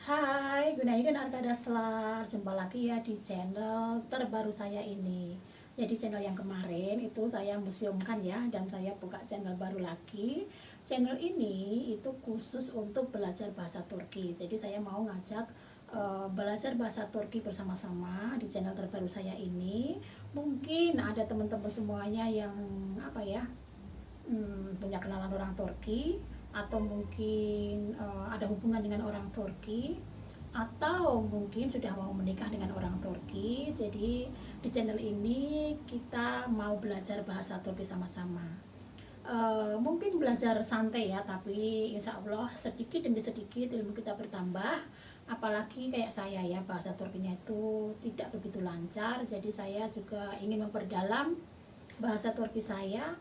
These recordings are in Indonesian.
Hai, Gunaikan Arkadarslar. Jumpa lagi ya di channel terbaru saya ini. Jadi channel yang kemarin itu saya museumkan ya, dan saya buka channel baru lagi. Channel ini itu khusus untuk belajar bahasa Turki. Jadi saya mau ngajak belajar bahasa Turki bersama-sama di channel terbaru saya ini. Mungkin ada teman-teman semuanya yang apa ya, punya kenalan orang Turki, atau mungkin ada hubungan dengan orang Turki, atau mungkin sudah mau menikah dengan orang Turki. Jadi di channel ini kita mau belajar bahasa Turki sama-sama. Mungkin belajar santai ya, tapi insya Allah sedikit demi sedikit ilmu kita bertambah. Apalagi kayak saya ya, bahasa Turkinya itu tidak begitu lancar, jadi saya juga ingin memperdalam bahasa Turki saya,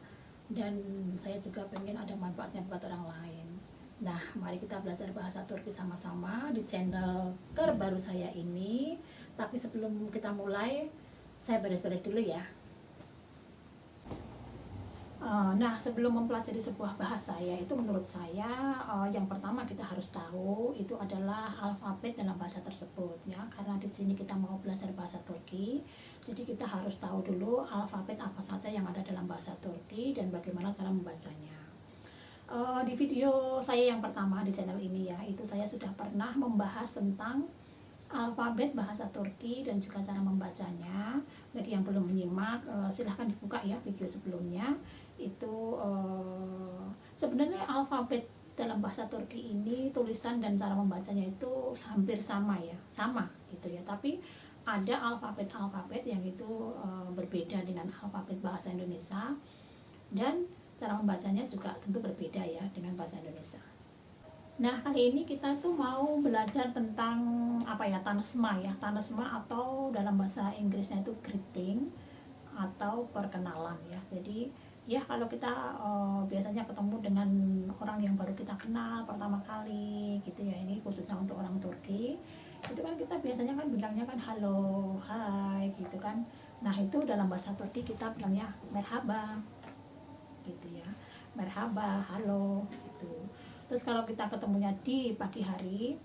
dan saya juga pengen ada manfaatnya buat orang lain. Nah, mari kita belajar bahasa Turki sama-sama di channel terbaru saya ini. Tapi sebelum kita mulai, saya beres-beres dulu ya. Nah, sebelum mempelajari sebuah bahasa ya, itu menurut saya yang pertama kita harus tahu itu adalah alfabet dalam bahasa tersebut ya. Karena di sini kita mau belajar bahasa Turki, jadi kita harus tahu dulu alfabet apa saja yang ada dalam bahasa Turki dan bagaimana cara membacanya. Di video saya yang pertama di channel ini ya, itu saya sudah pernah membahas tentang alfabet bahasa Turki dan juga cara membacanya. Bagi yang belum menyimak, silahkan dibuka ya video sebelumnya. Itu sebenarnya alfabet dalam bahasa Turki ini, tulisan dan cara membacanya itu hampir sama ya, sama gitu ya. Tapi ada alfabet-alfabet yang itu berbeda dengan alfabet bahasa Indonesia, dan cara membacanya juga tentu berbeda ya dengan bahasa Indonesia. Nah, kali ini kita tuh mau belajar tentang apa ya, tanesma ya. Tanesma atau dalam bahasa Inggrisnya itu greeting atau perkenalan ya. Jadi ya, kalau kita biasanya ketemu dengan orang yang baru kita kenal pertama kali gitu ya, ini khususnya untuk orang Turki, itu kan kita biasanya kan bilangnya kan halo, hai gitu kan. Nah, itu dalam bahasa Turki kita bilangnya merhaba gitu ya, merhaba, halo gitu. Terus kalau kita ketemunya di pagi hari,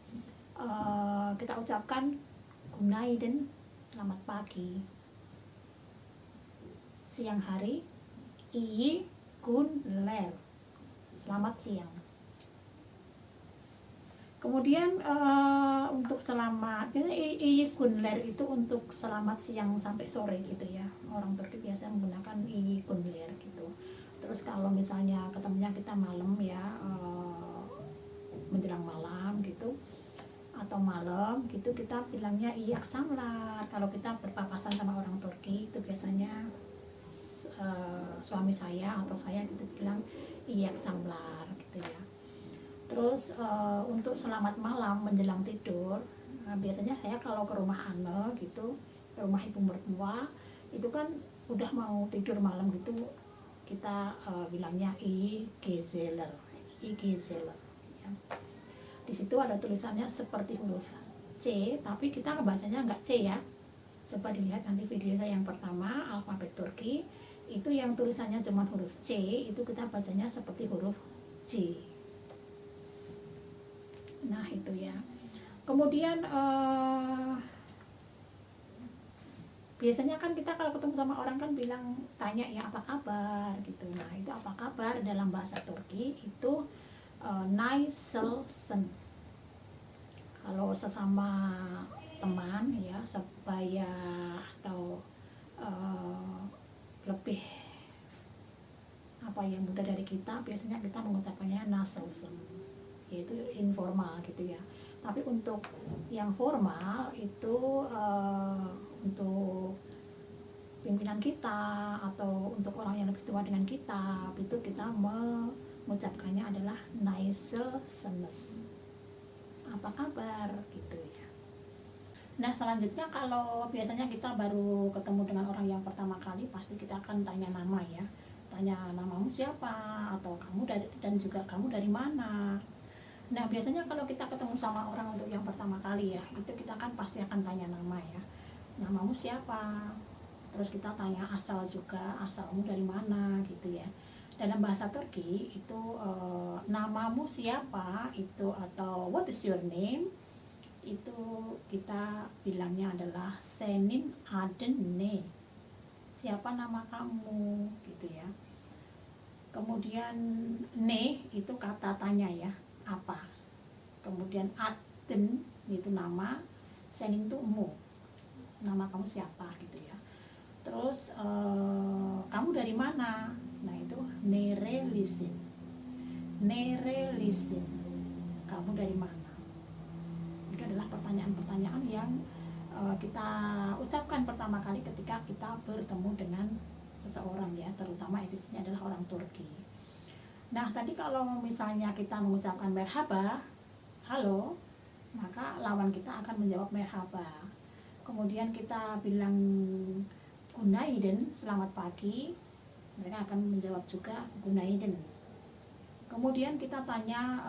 kita ucapkan günaydın, selamat pagi. Siang hari, iyi günler, selamat siang. Kemudian untuk selamat, iyi günler itu untuk selamat siang sampai sore gitu ya. Orang Turki biasanya menggunakan iyi günler gitu. Terus kalau misalnya ketemunya kita malam ya, menjelang malam gitu atau malam gitu, kita bilangnya iyi akşamlar. Kalau kita berpapasan sama orang Turki itu biasanya suami saya atau saya gitu bilang iyi akşamlar gitu ya. Terus untuk selamat malam menjelang tidur, biasanya saya kalau ke rumah Ane gitu, ke rumah ibu mertua, itu kan udah mau tidur malam gitu, kita bilangnya iyi geceler, iyi geceler ya. Di situ ada tulisannya seperti huruf C, tapi kita ngebacanya nggak C ya. Coba dilihat nanti video saya yang pertama, alfabet Turki, itu yang tulisannya cuma huruf C, itu kita bacanya seperti huruf C. Nah, itu ya. Kemudian biasanya kan kita kalau ketemu sama orang kan bilang, tanya ya apa kabar gitu. Nah, itu apa kabar dalam bahasa Turki itu Naiselsen. Kalau sesama teman ya, sebaya atau lebih apa yang muda dari kita, biasanya kita mengucapkannya Naselsen, yaitu informal gitu ya. Tapi untuk yang formal itu untuk pimpinan kita atau untuk orang yang lebih tua dengan kita, itu kita mengucapkannya adalah Naiselsenes, apa kabar gitu ya. Nah, selanjutnya kalau biasanya kita baru ketemu dengan orang yang pertama kali, pasti kita akan tanya nama ya, tanya namamu siapa, atau kamu dan juga kamu dari mana. Nah, biasanya kalau kita ketemu sama orang untuk yang pertama kali ya, itu kita kan pasti akan tanya nama ya, namamu siapa. Terus kita tanya asal juga, asalmu dari mana gitu ya. Dalam bahasa Turki itu namamu siapa itu, atau what is your name, itu kita bilangnya adalah senin aden ne, siapa nama kamu gitu ya. Kemudian ne itu kata tanya ya, apa. Kemudian aden itu nama, senin itu mu, nama kamu siapa gitu ya. Terus kamu dari mana, nah itu nere lisin, kamu dari mana. Itu adalah pertanyaan-pertanyaan yang kita ucapkan pertama kali ketika kita bertemu dengan seseorang ya, terutama di sini adalah orang Turki. Nah, tadi kalau misalnya kita mengucapkan merhaba, halo, maka lawan kita akan menjawab merhaba. Kemudian kita bilang günaydın, selamat pagi, mereka akan menjawab juga günaydın. Kemudian kita tanya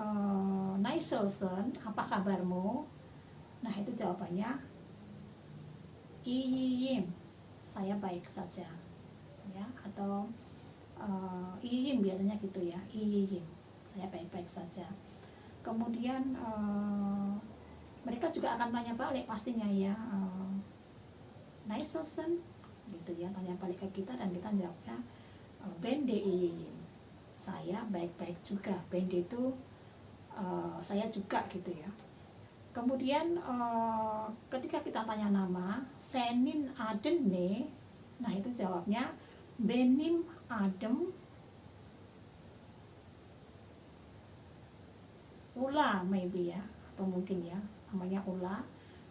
nasılsın, apa kabarmu? Nah, itu jawabannya iyiyim, saya baik saja ya, atau iyiyim biasanya gitu ya, iyiyim, saya baik-baik saja. Kemudian mereka juga akan tanya balik pastinya ya, nasılsın gitu ya, tanya balik ke kita dan kita jawabnya ben de iyiyim, saya baik-baik juga. Ben de itu saya juga gitu ya. Kemudian ketika kita tanya nama, senin aden ne, nah itu jawabnya benim adım Ula, maybe ya, atau mungkin ya namanya Ula,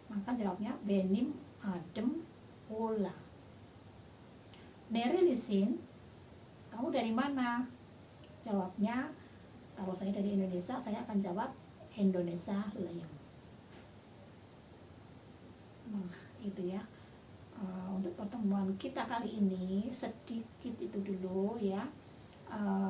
maka jawabnya benim adım Ula. Nerelisin, kamu dari mana? Jawabnya, kalau saya dari Indonesia, saya akan jawab Indonesia Leyeng. Nah, itu ya. Untuk pertemuan kita kali ini sedikit itu dulu ya.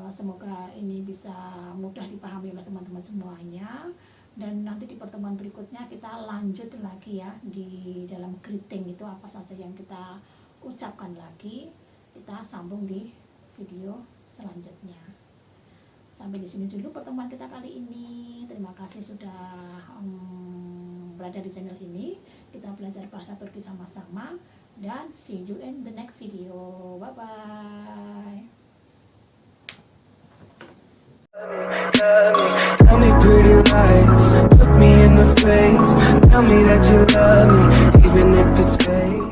Semoga ini bisa mudah dipahami oleh teman-teman semuanya, dan nanti di pertemuan berikutnya kita lanjut lagi ya, di dalam greeting itu apa saja yang kita ucapkan lagi, kita sambung di video selanjutnya. Sampai di sini dulu pertemuan kita kali ini. Terima kasih sudah berada di channel ini. Kita belajar bahasa Turki sama-sama, dan see you in the next video. Bye bye. Tell me pretty lies, look me in the face, tell me that you love me, even if it's fake.